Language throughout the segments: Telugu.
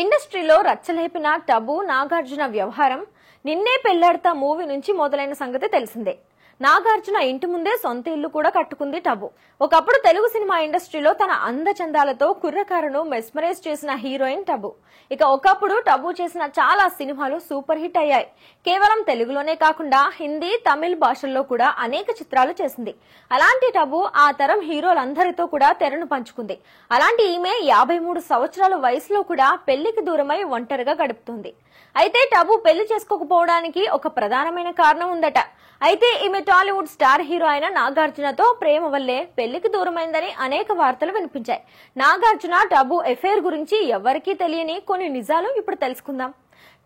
ఇండస్ట్రీలో రచ్చలేపిన టబు నాగార్జున వ్యవహారం నిన్నే పెళ్లాడతా మూవీ నుంచి మొదలైన సంగతి తెలిసిందే. నాగార్జున ఇంటి ముందే సొంత ఇల్లు కూడా కట్టుకుంది టబు. ఒకప్పుడు తెలుగు సినిమా ఇండస్ట్రీలో తన అందచందాలతో కుర్రకారును మెస్మరైజ్ చేసిన హీరోయిన్ టబు. ఇక ఒకప్పుడు టబు చేసిన చాలా సినిమాలు సూపర్ హిట్ అయ్యాయి. కేవలం తెలుగులోనే కాకుండా హిందీ, తమిళ్ భాషల్లో కూడా అనేక చిత్రాలు చేసింది. అలాంటి టబు ఆ తరం హీరోలందరితో కూడా తెరను పంచుకుంది. అలాంటి ఈమె 53 సంవత్సరాల వయసులో కూడా పెళ్లికి దూరమై ఒంటరిగా గడుపుతుంది. అయితే టబు పెళ్లి చేసుకోకపోవడానికి ఒక ప్రధానమైన కారణం ఉందట. అయితే ఈమె టాలీవుడ్ స్టార్ హీరో అయిన నాగార్జునతో ప్రేమ వల్లే పెళ్లికి దూరమైందని అనేక వార్తలు వినిపించాయి. నాగార్జున టబు ఎఫైర్ గురించి ఎవరికీ తెలియని కొన్ని నిజాలు ఇప్పుడు తెలుసుకుందాం.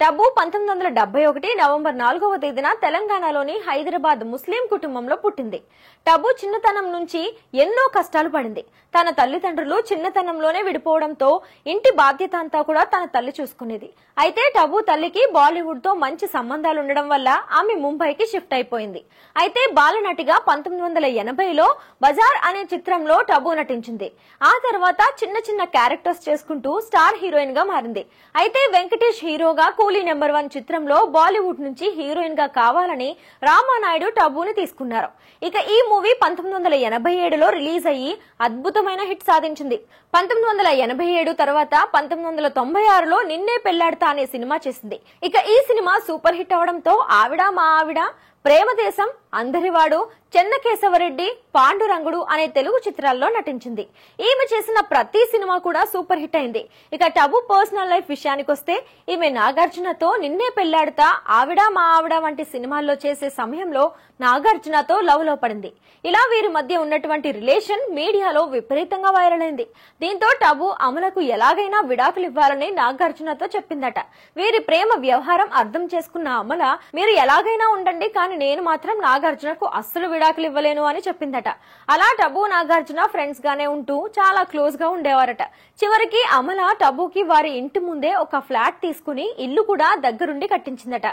టబు 1971 నవంబర్ 4వ తేదీన తెలంగాణలోని హైదరాబాద్ ముస్లిం కుటుంబంలో పుట్టింది. టబు చిన్నతనం నుంచి ఎన్నో కష్టాలు పడింది. తన తల్లిదండ్రులు చిన్నతనంలోనే విడిపోవడంతో ఇంటి బాధ్యత అంతా కూడా తన తల్లి చూసుకునేది. అయితే టబు తల్లికి బాలీవుడ్ తో మంచి సంబంధాలు ఉండడం వల్ల ఆమె ముంబైకి షిఫ్ట్ అయిపోయింది. అయితే బాలనటిగా 1980లో బజార్ అనే చిత్రంలో టబు నటించింది. ఆ తర్వాత చిన్న చిన్న క్యారెక్టర్స్ చేసుకుంటూ స్టార్ హీరోయిన్ గా మారింది. అయితే వెంకటేష్ హీరోగా కూలీ నెంబర్ 1 చిత్రంలో బాలీవుడ్ నుంచి హీరోయిన్ గా కావాలని రామానాయుడు టబుని తీసుకున్నారు. ఇక ఈ మూవీ 1987లో రిలీజ్ అయ్యి అద్భుతమైన హిట్ సాధించింది. 1987 తర్వాత 1996లో నిన్నే పెళ్లాడతా అనే సినిమా చేసింది. ఇక ఈ సినిమా సూపర్ హిట్ అవడంతో ఆవిడ మా ఆవిడ, ప్రేమదేశం, అందరివాడు, చెన్నకేశవరెడ్డి, పాండురంగుడు అనే తెలుగు చిత్రాల్లో నటించింది. ఈమె చేసిన ప్రతి సినిమా కూడా సూపర్ హిట్ అయింది. ఇక టబు పర్సనల్ లైఫ్ విషయానికి వస్తే ఈమె నాగార్జునతో నిన్నే పెళ్లాడతా, ఆవిడ మా ఆవిడ వంటి సినిమాల్లో చేసే సమయంలో నాగార్జునతో లవ్ లో పడింది. ఇలా వీరి మధ్య ఉన్నటువంటి రిలేషన్ మీడియాలో విపరీతంగా వైరల్ అయింది. దీంతో టబు అమలకు ఎలాగైనా విడాకులు ఇవ్వాలని నాగార్జునతో చెప్పిందట. వీరి ప్రేమ వ్యవహారం అర్థం చేసుకున్న అమల, మీరు ఎలాగైనా ఉండండి కానీ నేను మాత్రం నాగార్జునకు అస్సలు విడాకులు ఇవ్వలేను అని చెప్పిందట. అలా టబు నాగార్జున ఫ్రెండ్స్ గానే ఉంటూ చాలా క్లోజ్ గా ఉండేవారట. చివరికి అమల టబుకి వారి ఇంటి ముందే ఒక ఫ్లాట్ తీసుకుని ఇల్లు కూడా దగ్గరుండి కట్టించిందట.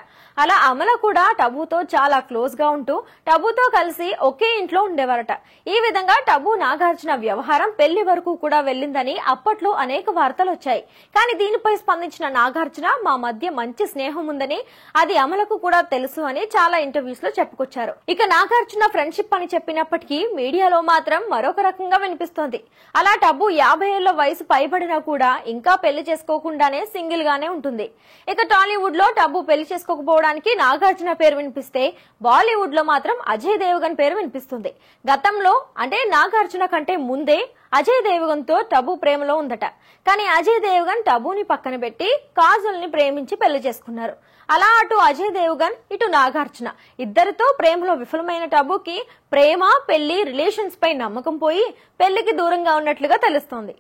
అలా అమల కూడా టబుతో చాలా క్లోజ్ గా ఉంటూ టబుతో కలిసి ఒకే ఇంట్లో ఉండేవారట. ఈ విధంగా టబు నాగార్జున వ్యవహారం పెళ్లి వరకు కూడా వెళ్లిందని అప్పట్లో అనేక వార్తలు వచ్చాయి. కానీ దీనిపై స్పందించిన నాగార్జున, మా మధ్య మంచి స్నేహం ఉందని, అది అమలకు కూడా తెలుసు అని చాలా ఇంటర్వ్యూస్ లో చెప్పుకొచ్చారు. ఇక నాగార్జున ఫ్రెండ్షిప్ అని చెప్పినప్పటికీ మీడియాలో మాత్రం మరొక రకంగా వినిపిస్తోంది. అలా టబు 50 ఏళ్ల వయసు పైబడినా కూడా ఇంకా పెళ్లి చేసుకోకుండానే సింగిల్ గానే ఉంటుంది. ఇక టాలీవుడ్ లో టబు పెళ్లి చేసుకోకపోవడానికి నాగార్జున పేరు వినిపిస్తే, బాలీవుడ్ లో మాత్రం అజయ్ దేవగన్ పేరు వినిపిస్తుంది. గతంలో అంటే నాగార్జున కంటే ముందే అజయ్ దేవగన్ తో టబు ప్రేమలో ఉందట. కానీ అజయ్ దేవగన్ టబుని పక్కన పెట్టి కాజల్ ని ప్రేమించి పెళ్లి చేసుకున్నారు. అలా అటు అజయ్ దేవగన్, ఇటు నాగార్జున ఇద్దరితో ప్రేమలో విఫలమైన టబుకి ప్రేమ, పెళ్లి, రిలేషన్స్ పై నమ్మకం పోయి పెళ్లికి దూరంగా ఉన్నట్లుగా తెలుస్తోంది.